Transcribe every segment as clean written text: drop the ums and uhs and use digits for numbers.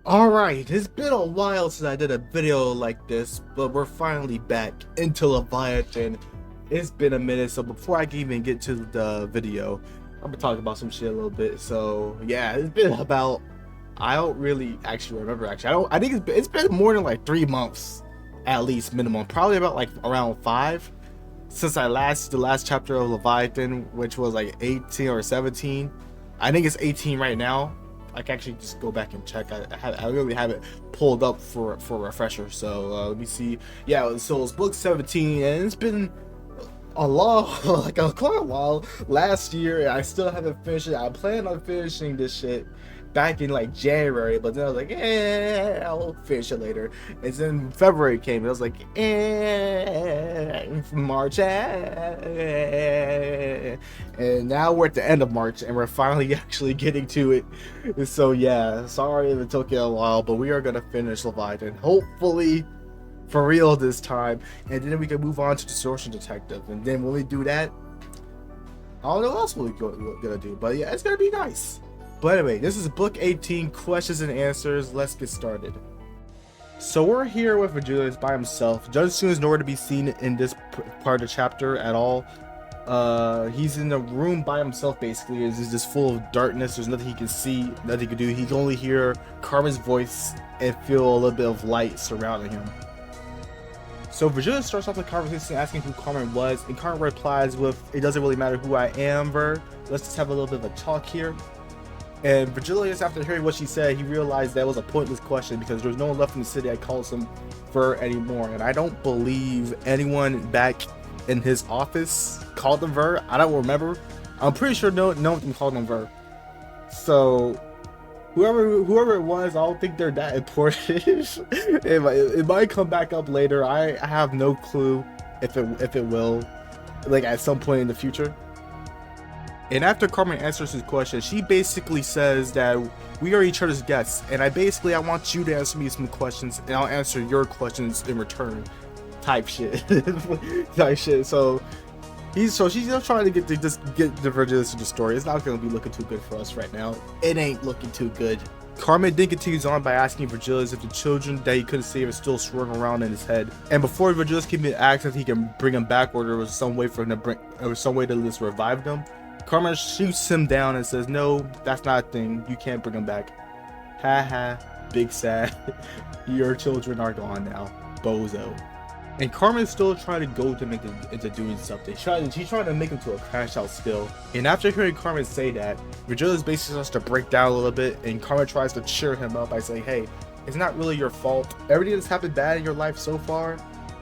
Alright, it's been a while since I did a video like this, but we're finally back into Leviathan. It's been a minute, so before I can even get to the video, I'm gonna talk about some shit a little bit. So yeah, it's been about, I don't really actually remember I think it's been more than like 3 months at least minimum, probably about like around 5 since the last chapter of Leviathan, which was like 18 or 17. I think it's 18 right now. I can actually just go back and check. I really have it pulled up for a refresher. So let me see. Yeah, so it's book 17, and it's been a long, quite a while. Last year, I still haven't finished it. I planned on finishing this shit back in like January, but then I was like, I'll finish it later. And then February came, and I was like, March, and now we're at the end of March, and we're finally actually getting to it. So yeah, sorry if it took you a while, but we are gonna finish Leviathan, hopefully for real this time, and then we can move on to Distortion Detective. And then when we do that, I don't know what else we're gonna do, but yeah, it's gonna be nice. But anyway, this is book 18, questions and answers. Let's get started. So we're here with Vergilius by himself. Judge Soon is nowhere to be seen in this part of the chapter at all. He's in the room by himself basically. It's just full of darkness. There's nothing he can see, nothing he can do. He can only hear Carmen's voice and feel a little bit of light surrounding him. So Vergilius starts off the conversation asking who Carmen was, and Carmen replies with, "It doesn't really matter who I am, Ver. Let's just have a little bit of a talk here." And Vergilius, after hearing what she said, he realized that was a pointless question because there was no one left in the city that calls him Ver anymore. And I don't believe anyone back in his office called him Ver. I don't remember. I'm pretty sure no one of them called him Ver. So whoever it was, I don't think they're that important. it might come back up later. I have no clue if it will, like at some point in the future. And after Carmen answers his question, she basically says that we are each other's guests, and I want you to answer me some questions, and I'll answer your questions in return, type shit. So she's just trying to get the Vergilius to the story. It's not going to be looking too good for us right now. It ain't looking too good. Carmen then continues on by asking Vergilius if the children that he couldn't save are still swirling around in his head. And before Vergilius can ask if he can bring them back, or there was some way for him to just revive them, Carmen shoots him down and says, "No, that's not a thing. You can't bring them back. Ha, big sad. Your children are gone now, bozo." And Carmen's still trying to goad him into doing something. She's trying to make him to a crash out still. And after hearing Carmen say that, Vergilius basically starts to break down a little bit, and Carmen tries to cheer him up by saying, "Hey, it's not really your fault. Everything that's happened bad in your life so far,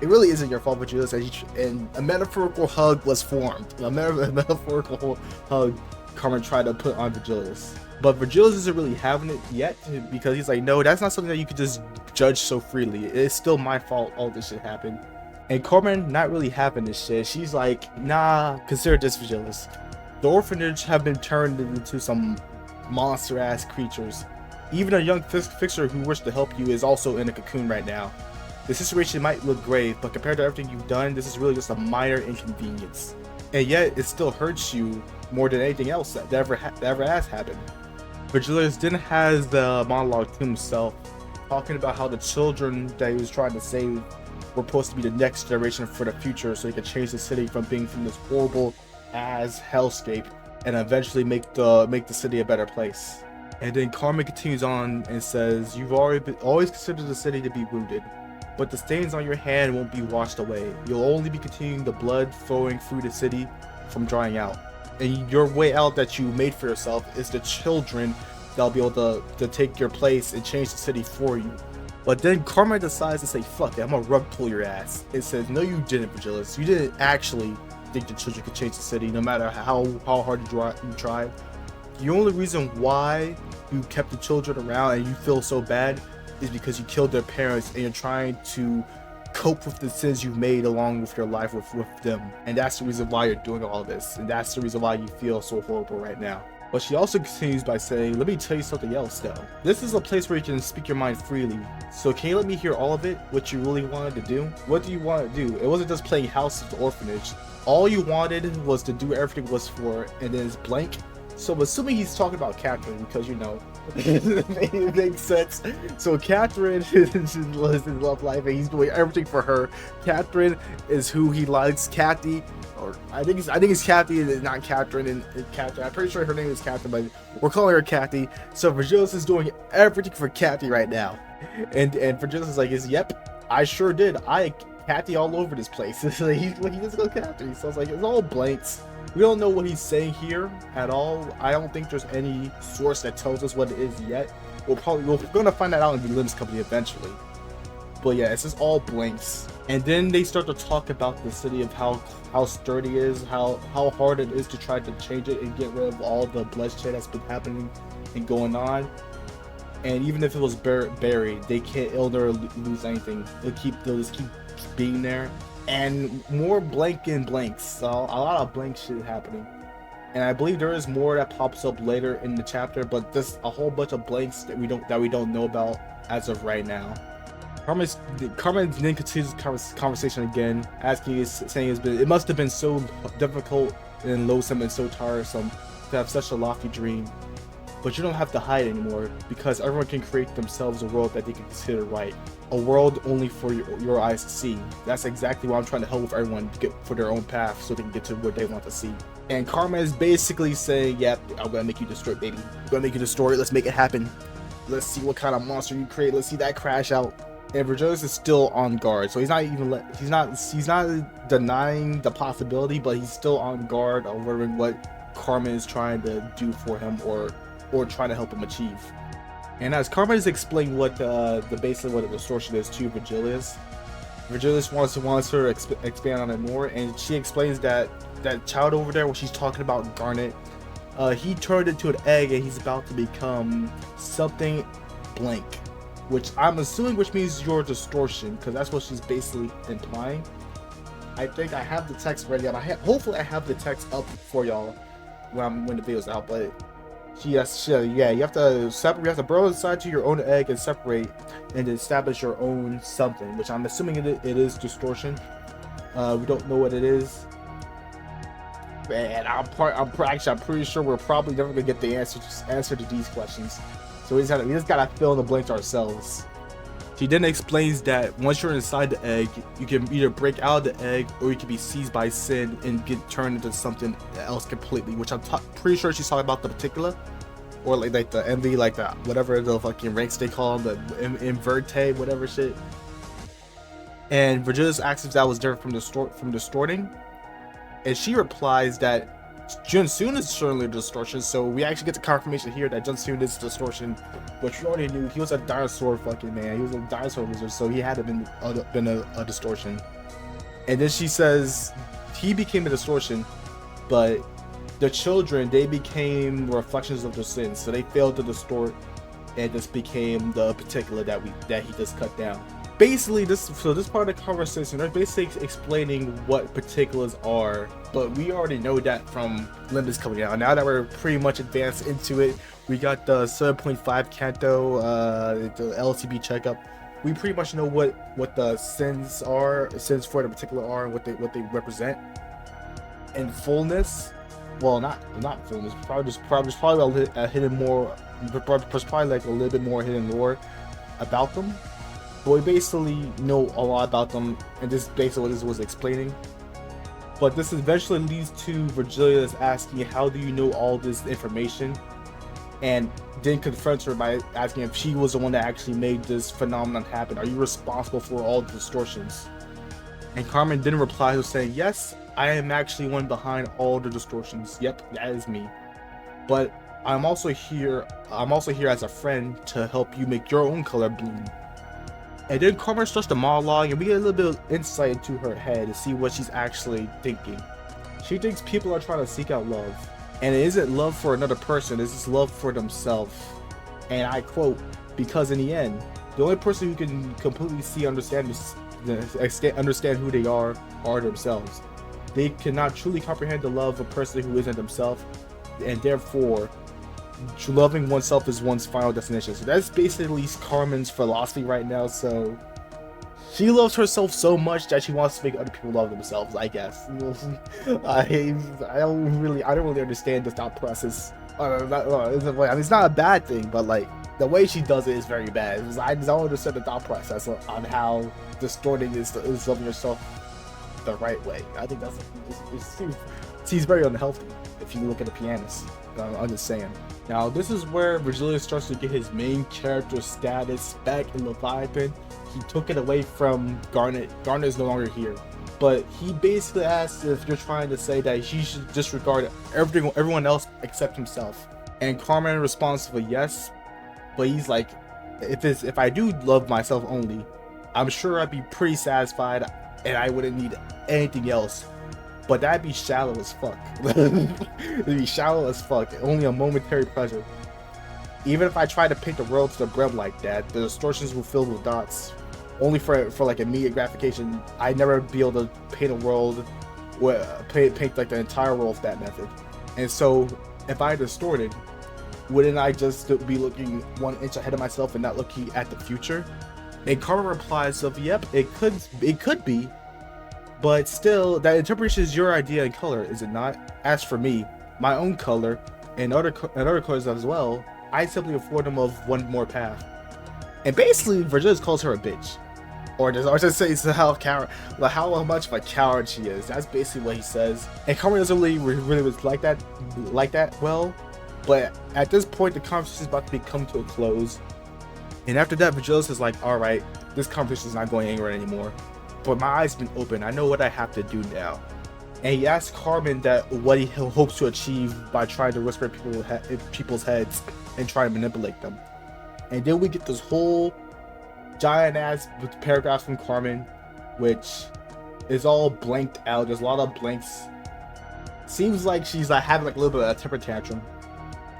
it really isn't your fault, Vergilius." And a metaphorical hug was formed. A metaphorical hug Carmen tried to put on Vergilius. But Vergilius isn't really having it yet, because he's like, "No, that's not something that you could just judge so freely. It's still my fault all this shit happened." And Carmen not really having this shit. She's like, "Nah, consider this, Vergilius. The orphanage have been turned into some monster-ass creatures. Even a young fixer who wished to help you is also in a cocoon right now. The situation might look grave, but compared to everything you've done, this is really just a minor inconvenience. And yet, it still hurts you more than anything else that ever has happened." Vergilius then has the monologue to himself, talking about how the children that he was trying to save were supposed to be the next generation for the future, so he could change the city from being from this horrible ass hellscape and eventually make the city a better place. And then Carmen continues on and says, "You've always considered the city to be wounded, but the stains on your hand won't be washed away. You'll only be continuing the blood flowing through the city from drying out. And your way out that you made for yourself is the children that'll be able to take your place and change the city for you." But then Carmen decides to say, "Fuck it, I'm gonna rug pull your ass." It says, "No, you didn't, Vergilius. You didn't actually think the children could change the city, no matter how hard you tried. The only reason why you kept the children around and you feel so bad is because you killed their parents, and you're trying to cope with the sins you've made along with your life with them. And that's the reason why you're doing all this. And that's the reason why you feel so horrible right now." But she also continues by saying, "Let me tell you something else though. This is a place where you can speak your mind freely. So can you let me hear all of it? What you really wanted to do? What do you want to do? It wasn't just playing house at the orphanage. All you wanted was to do everything was for," and then it's blank. So I'm assuming he's talking about Catherine, because It makes sense. So Catherine is his love life, and he's doing everything for her. Catherine is who he likes. Kathy, or I think it's Kathy, and not Catherine. And Catherine, I'm pretty sure her name is Catherine, but we're calling her Kathy. So Vergilius is doing everything for Kathy right now, and Vergilius is like, yep, I sure did. I Kathy all over this place. He just goes Kathy. So it's like it's all blanks. We don't know what he's saying here at all. I don't think there's any source that tells us what it is yet. We're gonna find that out in the Limbs Company eventually. But yeah, it's just all blanks. And then they start to talk about the city of how sturdy it is, how hard it is to try to change it and get rid of all the bloodshed that's been happening and going on. And even if it was buried, they can't. It'll never lose anything. They'll just keep being there. And more blanks. So a lot of blank shit happening. And I believe there is more that pops up later in the chapter, but just a whole bunch of blanks that we don't know about as of right now. Carmen then continues the conversation again, saying it must have been so difficult and loathsome and so tiresome to have such a lofty dream. But you don't have to hide anymore, because everyone can create themselves a world that they can consider right. A world only for your eyes to see. That's exactly why I'm trying to help with everyone to get for their own path, so they can get to what they want to see. And Carmen is basically saying, yep, I'm gonna make you destroy it, baby. I'm gonna make you destroy it, let's make it happen. Let's see what kind of monster you create, let's see that crash out. And Vergilius is still on guard, so he's not denying the possibility, but he's still on guard, wondering what Carmen is trying to do for him or trying to help him achieve. And as Carmen is explaining what basically what a distortion is to Vergilius wants her to expand on it more, and she explains that child over there, when she's talking about Garnet, he turned into an egg and he's about to become something blank, which I'm assuming means your distortion, because that's what she's basically implying. I think I have the text ready, and hopefully I have the text up for y'all when the video's out, but you have to separate. You have to burrow inside to your own egg and separate and establish your own something, which I'm assuming it is distortion. We don't know what it is, and I'm pretty sure we're probably never gonna get the answer to these questions. So we just gotta fill in the blanks ourselves. She then explains that once you're inside the egg, you can either break out of the egg or you can be seized by sin and get turned into something else completely, which I'm pretty sure she's talking about the particular, or like the envy, like the whatever the fucking ranks they call them, the inverte, whatever shit. And Vergilius asks if that was different from distorting, and she replies that Junsoon is certainly a distortion, so we actually get the confirmation here that Junsoon is a distortion, which we already knew. He was a dinosaur fucking man. He was a dinosaur wizard, so he had to been a distortion. And then she says he became a distortion, but the children, they became reflections of their sins, so they failed to distort and just became the particular that he just cut down. Basically, this part of the conversation, they're basically explaining what particulars are, but we already know that from Limbs coming out. Now that we're pretty much advanced into it, we got the 7.5 Canto, the LCB checkup. We pretty much know what the sins for the particular are, and what they represent. In fullness, well, not fullness, probably a hidden more, probably like a little bit more hidden lore about them. But we basically know a lot about them, and this is basically what this was explaining. But this eventually leads to Vergilius asking, how do you know all this information? And then confronts her by asking if she was the one that actually made this phenomenon happen. Are you responsible for all the distortions? And Carmen then replies saying, yes, I am actually one behind all the distortions. Yep, that is me. But I'm also here as a friend to help you make your own color bloom. And then Carmen starts the monologue, and we get a little bit of insight into her head to see what she's actually thinking. She thinks people are trying to seek out love, and it isn't love for another person, it's just love for themselves. And I quote, because in the end, the only person who can completely understand who they are themselves. They cannot truly comprehend the love of a person who isn't themselves, and therefore loving oneself is one's final destination. So that's basically Carmen's philosophy right now. So she loves herself so much that she wants to make other people love themselves, I guess. I don't really understand the thought process it's not a bad thing, but like the way she does it is very bad. I don't understand the thought process on how distorting is loving yourself the right way. I think it seems very unhealthy if you look at the pianist. I'm just saying. Now this is where Vergilius starts to get his main character status back in Leviathan. He took it away from Garnet. Garnet is no longer here. But he basically asks if you're trying to say that he should disregard everyone else except himself. And Carmen responds to a yes, but he's like, if I do love myself only, I'm sure I'd be pretty satisfied and I wouldn't need anything else. But that'd be shallow as fuck. It'd be shallow as fuck. Only a momentary pleasure. Even if I try to paint the world to the brim like that, the distortions will fill with dots. Only for like immediate gratification. I'd never be able to paint a world, paint like the entire world with that method. And so, if I distorted, wouldn't I just be looking 1 inch ahead of myself and not looking at the future? And Carmen replies of, yep, it could be, but still, that interpretation is your idea and color, is it not? As for me, my own color and other colors as well, I simply afford them of one more path. And basically, Vergilius calls her a bitch. Or just says how much of a coward she is. That's basically what he says. And Carmen doesn't really like that well. But at this point, the conversation is about to come to a close. And after that, Vergilius is like, alright, this conversation is not going anywhere anymore. But my eyes have been open. I know what I have to do now. And he asks Carmen that what he hopes to achieve by trying to whisper in people's heads and try to manipulate them. And then we get this whole giant ass paragraphs from Carmen, which is all blanked out. There's a lot of blanks. Seems like she's like having like a little bit of a temper tantrum.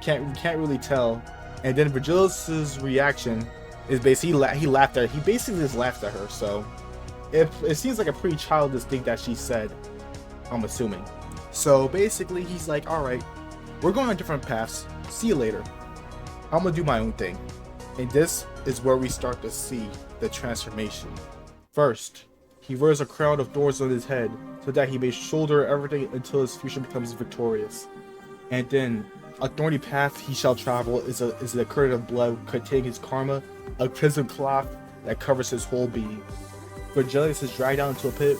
Can't really tell. And then Vergilius's reaction is basically he laughed at her. He basically just laughed at her. So it seems like a pretty childish thing that she said, I'm assuming. So basically he's like, alright, we're going on different paths. See you later. I'm gonna do my own thing. And this is where we start to see the transformation. First, he wears a crown of thorns on his head so that he may shoulder everything until his future becomes victorious. And then, a thorny path he shall travel is a current of blood containing his karma, a crimson cloth that covers his whole being. Vergilius is dragged down into a pit.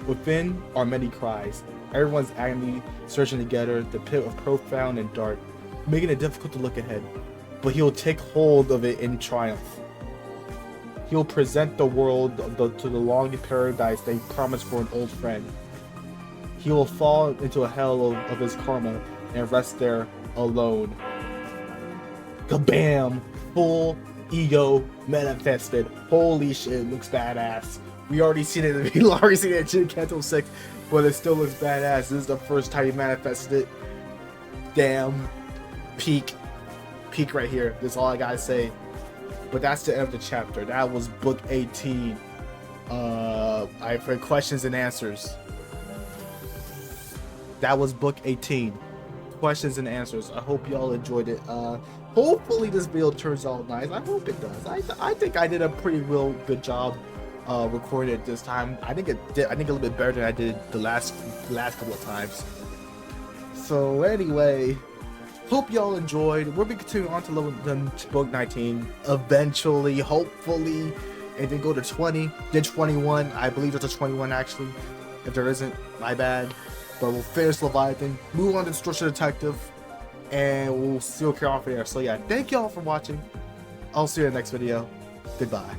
Within are many cries. Everyone's agony surging together, the pit of profound and dark, making it difficult to look ahead. But he'll take hold of it in triumph. He'll present the world to the longing paradise they promised for an old friend. He will fall into a hell of his karma and rest there alone. Kabam! Full E.G.O manifested. Holy shit, looks badass. We already seen it. We already seen it in Canto 6, but it still looks badass. This is the first time he manifested it. Damn. Peak right here. That's all I gotta say. But that's the end of the chapter. That was book 18. I've heard questions and answers. That was book 18. Questions and answers. I hope y'all enjoyed it. Hopefully this video turns out nice. I hope it does. I think I did a pretty real good job recording it this time. I think it did. I think a little bit better than I did the last couple of times. So anyway, hope y'all enjoyed. We'll be continuing on to book 19 eventually, hopefully, and then go to 20, then 21. I believe there's a 21 actually. If there isn't, my bad. But we'll finish Leviathan, move on to Distortion Detective, and we'll still carry on from there. So yeah, thank y'all for watching. I'll see you in the next video. Goodbye.